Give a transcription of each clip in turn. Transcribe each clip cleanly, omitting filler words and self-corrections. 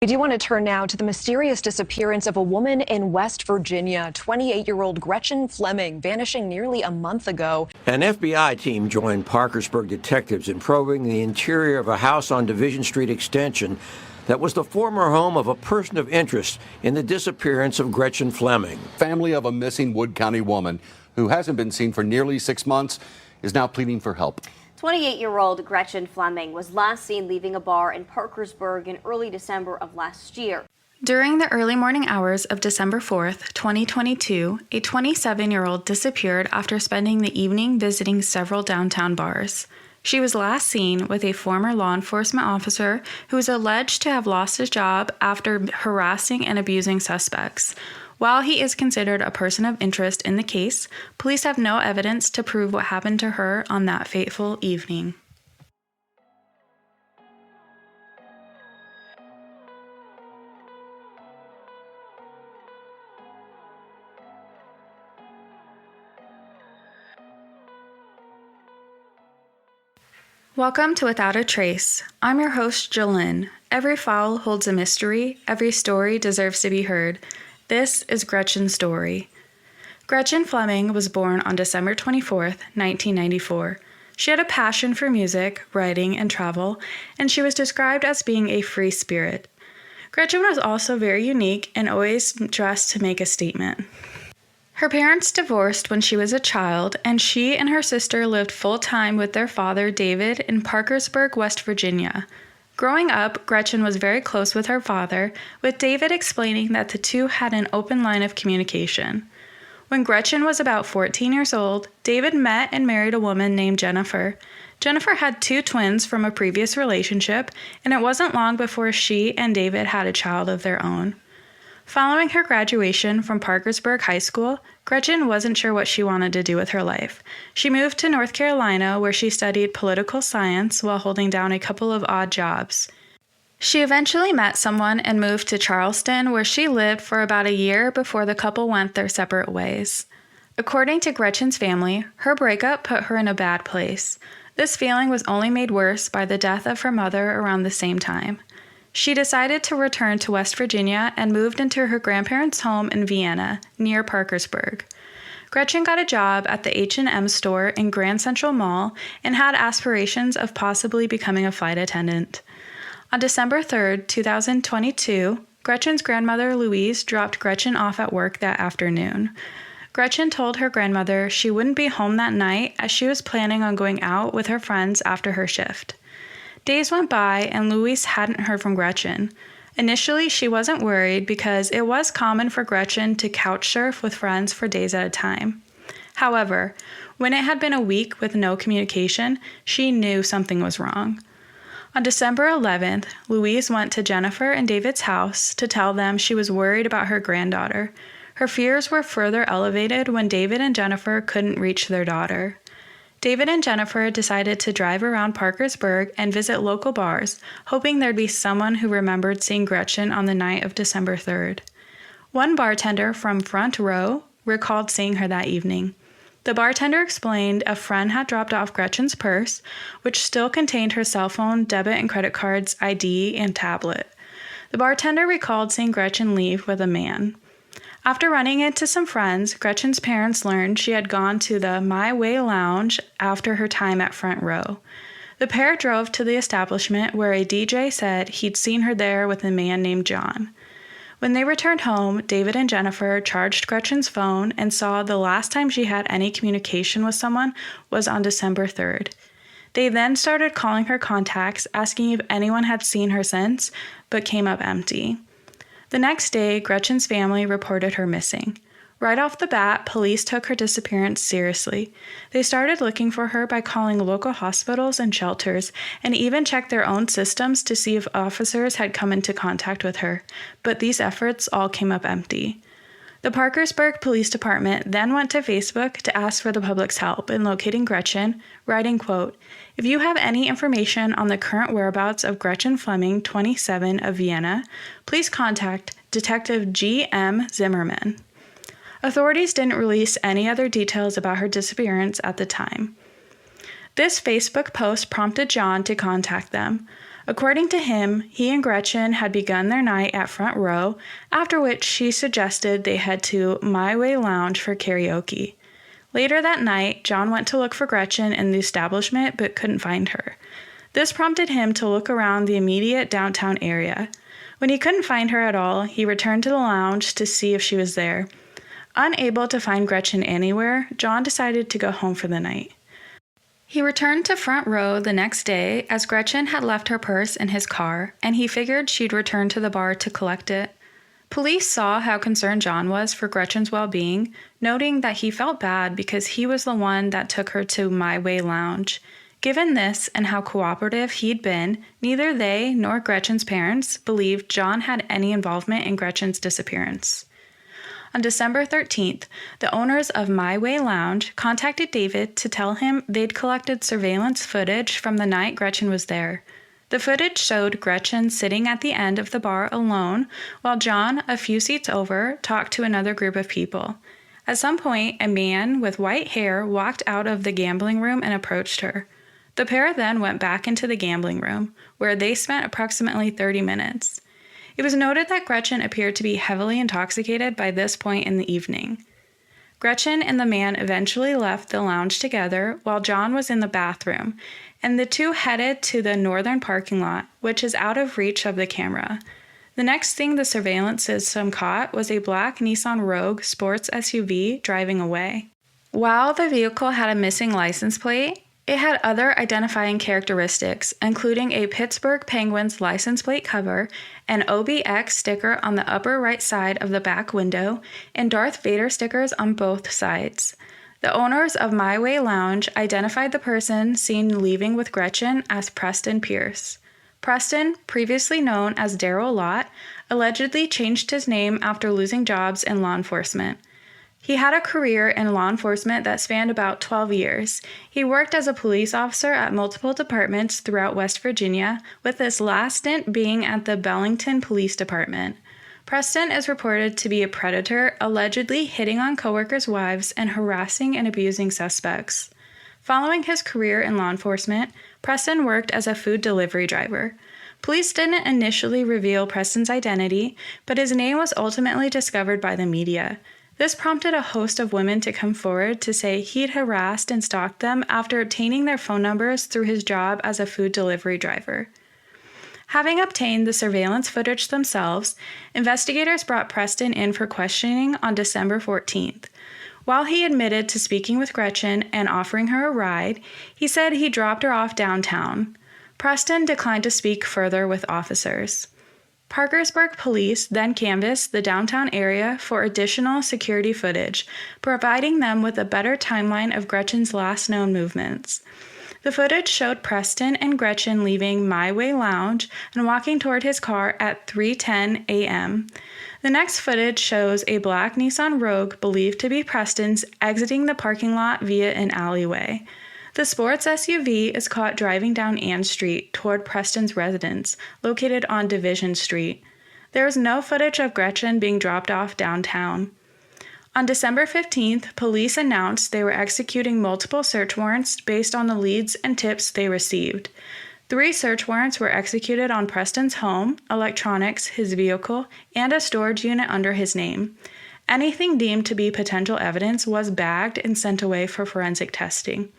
We do want to turn now to the mysterious disappearance of a woman in West Virginia. 28-year-old Gretchen Fleming vanishing nearly a month ago. An FBI team joined Parkersburg detectives in probing the interior of a house on Division Street Extension that was the former home of a person of interest in the disappearance of Gretchen Fleming. Family of a missing Wood County woman who hasn't been seen for nearly 6 months is now pleading for help. 28-year-old Gretchen Fleming was last seen leaving a bar in Parkersburg in early December of last year. During the early morning hours of December 4th, 2022, a 27-year-old disappeared after spending the evening visiting several downtown bars. She was last seen with a former law enforcement officer who is alleged to have lost his job after harassing and abusing suspects. While he is considered a person of interest in the case, police have no evidence to prove what happened to her on that fateful evening. Welcome to Without a Trace. I'm your host, Jolynn. Every file holds a mystery. Every story deserves to be heard. This is Gretchen's story. Gretchen Fleming was born on December 24th, 1994. She had a passion for music, writing, and travel, and she was described as being a free spirit. Gretchen was also very unique and always dressed to make a statement. Her parents divorced when she was a child, and she and her sister lived full-time with their father, David, in Parkersburg, West Virginia. Growing up, Gretchen was very close with her father, with David explaining that the two had an open line of communication. When Gretchen was about 14 years old, David met and married a woman named Jennifer. Jennifer had 2 twins from a previous relationship, and it wasn't long before she and David had a child of their own. Following her graduation from Parkersburg High School, Gretchen wasn't sure what she wanted to do with her life. She moved to North Carolina, where she studied political science while holding down a couple of odd jobs. She eventually met someone and moved to Charleston, where she lived for about a year before the couple went their separate ways. According to Gretchen's family, her breakup put her in a bad place. This feeling was only made worse by the death of her mother around the same time. She decided to return to West Virginia and moved into her grandparents' home in Vienna, near Parkersburg. Gretchen got a job at the H&M store in Grand Central Mall and had aspirations of possibly becoming a flight attendant. On December 3, 2022, Gretchen's grandmother Louise dropped Gretchen off at work that afternoon. Gretchen told her grandmother she wouldn't be home that night as she was planning on going out with her friends after her shift. Days went by and Louise hadn't heard from Gretchen. Initially, she wasn't worried because it was common for Gretchen to couch surf with friends for days at a time. However, when it had been a week with no communication, she knew something was wrong. On December 11th, Louise went to Jennifer and David's house to tell them she was worried about her granddaughter. Her fears were further elevated when David and Jennifer couldn't reach their daughter. David and Jennifer decided to drive around Parkersburg and visit local bars, hoping there'd be someone who remembered seeing Gretchen on the night of December 3rd. One bartender from Front Row recalled seeing her that evening. The bartender explained a friend had dropped off Gretchen's purse, which still contained her cell phone, debit and credit cards, ID, and tablet. The bartender recalled seeing Gretchen leave with a man. After running into some friends, Gretchen's parents learned she had gone to the My Way Lounge after her time at Front Row. The pair drove to the establishment where a DJ said he'd seen her there with a man named John. When they returned home, David and Jennifer charged Gretchen's phone and saw the last time she had any communication with someone was on December 3rd. They then started calling her contacts, asking if anyone had seen her since, but came up empty. The next day, Gretchen's family reported her missing. Right off the bat, police took her disappearance seriously. They started looking for her by calling local hospitals and shelters, and even checked their own systems to see if officers had come into contact with her, but these efforts all came up empty. The Parkersburg Police Department then went to Facebook to ask for the public's help in locating Gretchen, writing, quote, "If you have any information on the current whereabouts of Gretchen Fleming, 27 of Vienna, please contact Detective G.M. Zimmerman." Authorities didn't release any other details about her disappearance at the time. This Facebook post prompted John to contact them. According to him, he and Gretchen had begun their night at Front Row, after which she suggested they head to My Way Lounge for karaoke. Later that night, John went to look for Gretchen in the establishment but couldn't find her. This prompted him to look around the immediate downtown area. When he couldn't find her at all, he returned to the lounge to see if she was there. Unable to find Gretchen anywhere, John decided to go home for the night. He returned to Front Row the next day as Gretchen had left her purse in his car, and he figured she'd return to the bar to collect it. Police saw how concerned John was for Gretchen's well-being, noting that he felt bad because he was the one that took her to My Way Lounge. Given this and how cooperative he'd been, neither they nor Gretchen's parents believed John had any involvement in Gretchen's disappearance. On December 13th, the owners of My Way Lounge contacted David to tell him they'd collected surveillance footage from the night Gretchen was there. The footage showed Gretchen sitting at the end of the bar alone, while John, a few seats over, talked to another group of people. At some point, a man with white hair walked out of the gambling room and approached her. The pair then went back into the gambling room, where they spent approximately 30 minutes. It was noted that Gretchen appeared to be heavily intoxicated by this point in the evening. Gretchen and the man eventually left the lounge together while John was in the bathroom, and the two headed to the northern parking lot, which is out of reach of the camera. The next thing the surveillance system caught was a black Nissan Rogue sports SUV driving away. While the vehicle had a missing license plate, it had other identifying characteristics, including a Pittsburgh Penguins license plate cover, an OBX sticker on the upper right side of the back window, and Darth Vader stickers on both sides. The owners of My Way Lounge identified the person seen leaving with Gretchen as Preston Pierce. Preston, previously known as Daryl Lott, allegedly changed his name after losing jobs in law enforcement. He had a career in law enforcement that spanned about 12 years. He worked as a police officer at multiple departments throughout West Virginia, with his last stint being at the Bellington Police Department. Preston is reported to be a predator, allegedly hitting on coworkers' wives and harassing and abusing suspects. Following his career in law enforcement, Preston worked as a food delivery driver. Police didn't initially reveal Preston's identity, but his name was ultimately discovered by the media. This prompted a host of women to come forward to say he'd harassed and stalked them after obtaining their phone numbers through his job as a food delivery driver. Having obtained the surveillance footage themselves, investigators brought Preston in for questioning on December 14th. While he admitted to speaking with Gretchen and offering her a ride, he said he dropped her off downtown. Preston declined to speak further with officers. Parkersburg police then canvassed the downtown area for additional security footage, providing them with a better timeline of Gretchen's last known movements. The footage showed Preston and Gretchen leaving My Way Lounge and walking toward his car at 3:10 a.m. The next footage shows a black Nissan Rogue believed to be Preston's exiting the parking lot via an alleyway. The sports SUV is caught driving down Ann Street toward Preston's residence, located on Division Street. There is no footage of Gretchen being dropped off downtown. On December 15th, police announced they were executing multiple search warrants based on the leads and tips they received. 3 search warrants were executed on Preston's home, electronics, his vehicle, and a storage unit under his name. Anything deemed to be potential evidence was bagged and sent away for forensic testing.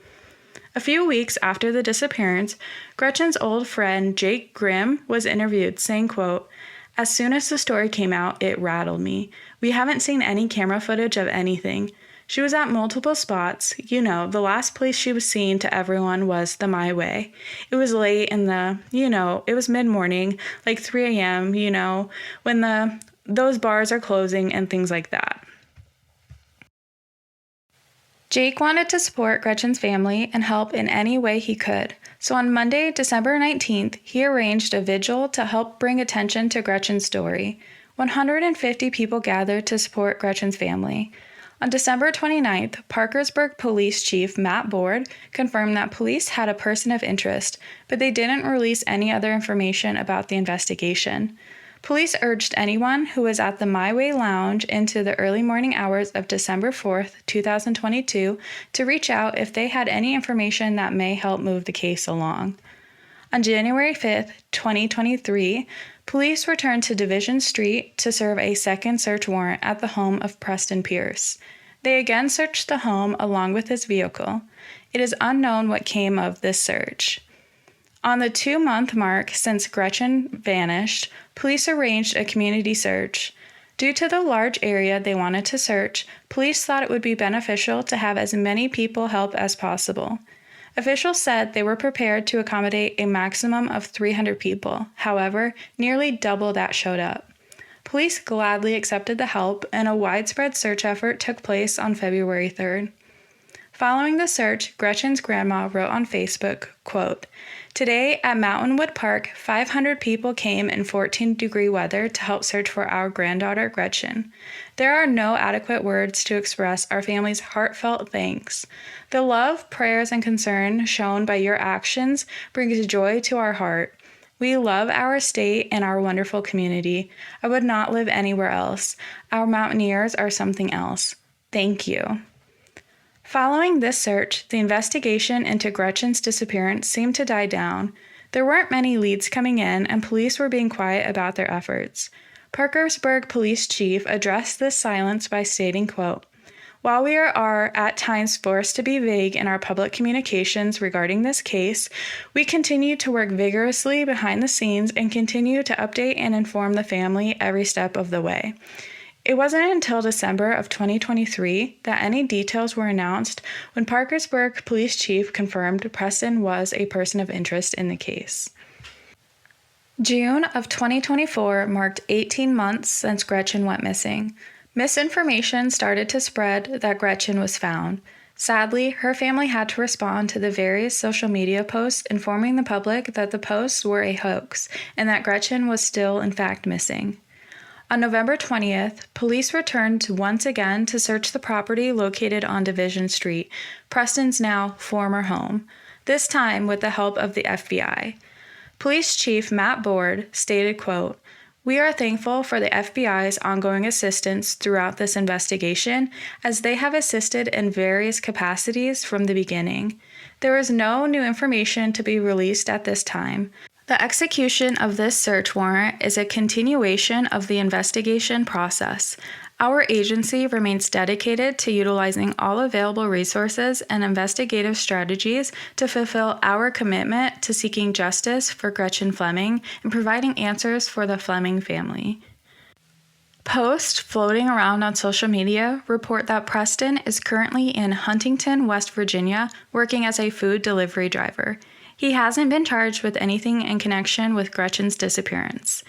A few weeks after the disappearance, Gretchen's old friend Jake Grimm was interviewed, saying, quote, "As soon as the story came out, it rattled me. We haven't seen any camera footage of anything. She was at multiple spots. You know, the last place she was seen to everyone was the My Way. It was late in it was mid-morning, like 3 a.m., when those bars are closing and things like that." Jake wanted to support Gretchen's family and help in any way he could, so on Monday, December 19th, he arranged a vigil to help bring attention to Gretchen's story. 150 people gathered to support Gretchen's family. On December 29th, Parkersburg Police Chief Matt Board confirmed that police had a person of interest, but they didn't release any other information about the investigation. Police urged anyone who was at the My Way Lounge into the early morning hours of December 4th, 2022, to reach out if they had any information that may help move the case along. On January 5th, 2023, police returned to Division Street to serve a second search warrant at the home of Preston Pierce. They again searched the home along with his vehicle. It is unknown what came of this search. On the 2-month mark since Gretchen vanished, police arranged a community search. Due to the large area they wanted to search, police thought it would be beneficial to have as many people help as possible. Officials said they were prepared to accommodate a maximum of 300 people. However, nearly double that showed up. Police gladly accepted the help, and a widespread search effort took place on February 3rd. Following the search, Gretchen's grandma wrote on Facebook, quote, "Today at Mountainwood Park, 500 people came in 14-degree weather to help search for our granddaughter, Gretchen. There are no adequate words to express our family's heartfelt thanks. The love, prayers, and concern shown by your actions brings joy to our heart. We love our state and our wonderful community. I would not live anywhere else. Our Mountaineers are something else. Thank you." Following this search, the investigation into Gretchen's disappearance seemed to die down. There weren't many leads coming in, and police were being quiet about their efforts. Parkersburg Police Chief addressed this silence by stating, quote, "While we are at times forced to be vague in our public communications regarding this case, we continue to work vigorously behind the scenes and continue to update and inform the family every step of the way." It wasn't until December of 2023 that any details were announced when Parkersburg Police Chief confirmed Preston was a person of interest in the case. June of 2024 marked 18 months since Gretchen went missing. Misinformation started to spread that Gretchen was found. Sadly, her family had to respond to the various social media posts informing the public that the posts were a hoax and that Gretchen was still in fact missing. On November 20th, police returned once again to search the property located on Division Street, Preston's now former home, this time with the help of the FBI. Police Chief Matt Board stated, quote, "We are thankful for the FBI's ongoing assistance throughout this investigation, as they have assisted in various capacities from the beginning. There is no new information to be released at this time. The execution of this search warrant is a continuation of the investigation process. Our agency remains dedicated to utilizing all available resources and investigative strategies to fulfill our commitment to seeking justice for Gretchen Fleming and providing answers for the Fleming family." Posts floating around on social media report that Preston is currently in Huntington, West Virginia, working as a food delivery driver. He hasn't been charged with anything in connection with Gretchen's disappearance.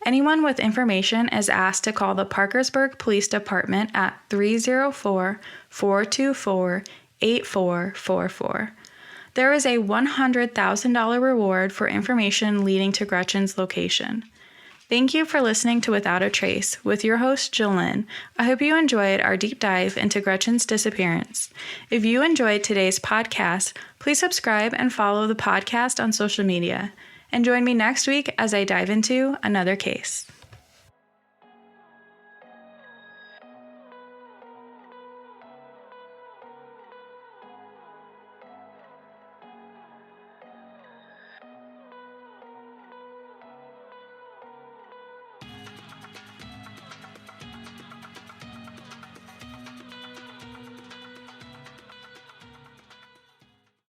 Anyone with information is asked to call the Parkersburg Police Department at 304-424-8444. There is a $100,000 reward for information leading to Gretchen's location. Thank you for listening to Without a Trace with your host, Jolynn. I hope you enjoyed our deep dive into Gretchen's disappearance. If you enjoyed today's podcast, please subscribe and follow the podcast on social media. And join me next week as I dive into another case.